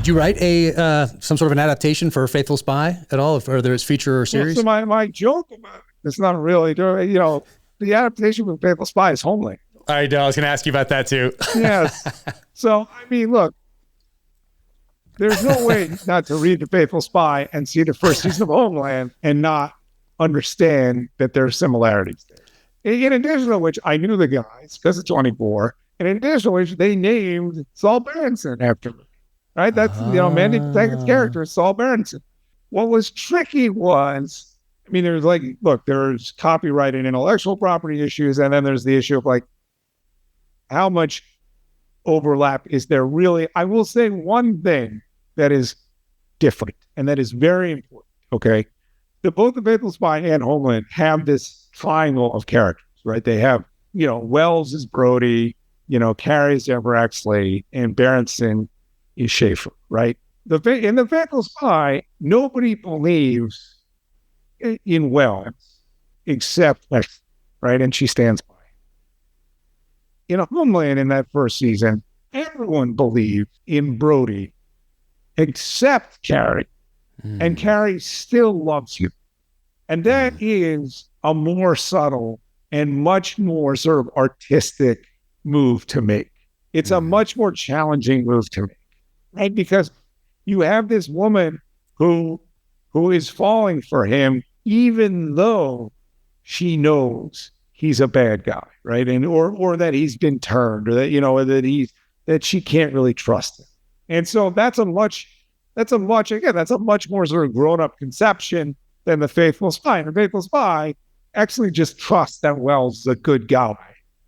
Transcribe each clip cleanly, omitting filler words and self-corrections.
Did you write some sort of an adaptation for Faithful Spy at all, or there's feature or series? So my joke about it, it's not really, the adaptation for Faithful Spy is Homeland. I know. I was going to ask you about that too. Yes. So, I mean, look, there's no way not to read The Faithful Spy and see the first season of Homeland and not understand that there are similarities there. In addition to which, I knew the guys because it's 24. And in addition to which, they named Saul Berenson after me. Right? That's, Mandy Patinkin's character is Saul Berenson. What was tricky was, I mean, there's copyright and intellectual property issues, and then there's the issue of how much overlap is there really? I will say one thing that is different, and that is very important, okay? Both The Faithful Spy and Homeland have this triangle of characters, right? They have, Wells is Brody, Carr is Deborah Exley, and Berenson is Schaefer, right? In The Faithful Spy, nobody believes in Wells except Exley, right? And she stands by. In Homeland, in that first season, everyone believed in Brody except Carrie. And Carrie still loves you. And that is a more subtle and much more sort of artistic move to make. It's a much more challenging move to make, right? Because you have this woman who is falling for him, even though she knows he's a bad guy, right? And or that he's been turned, or that that she can't really trust him. And so that's a much more sort of grown-up conception than The Faithful Spy. And The Faithful Spy actually just trusts that Wells is a good guy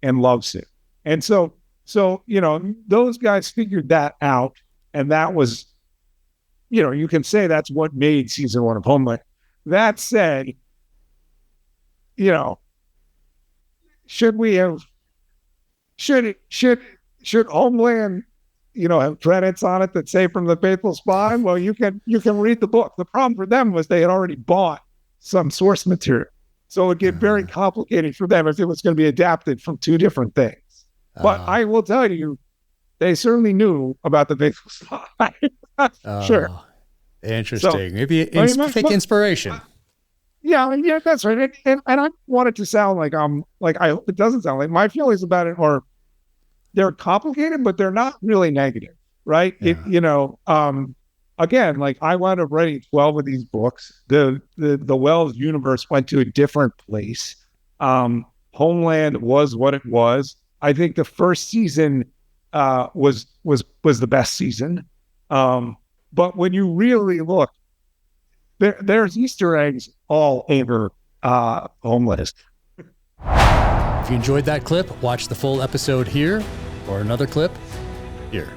and loves him. And so those guys figured that out, and that was, you can say that's what made season 1 of Homeland. That said, should Homeland have credits on it that say from The Faithful Spy? Well, you can read the book. The problem for them was they had already bought some source material. So it would get very complicated for them if it was going to be adapted from two different things. But I will tell you, they certainly knew about The Faithful Spy. Sure. Interesting. So, maybe take inspiration. Yeah, that's right. And I don't want it to sound like I hope it doesn't sound like my feelings about it are, they're complicated, but they're not really negative, right? Yeah. Again, I wound up writing 12 of these books. The Wells universe went to a different place. Homeland was what it was. I think the first season was the best season. But when you really look, there's Easter eggs all over Homeland. If you enjoyed that clip, watch the full episode here, or another clip here.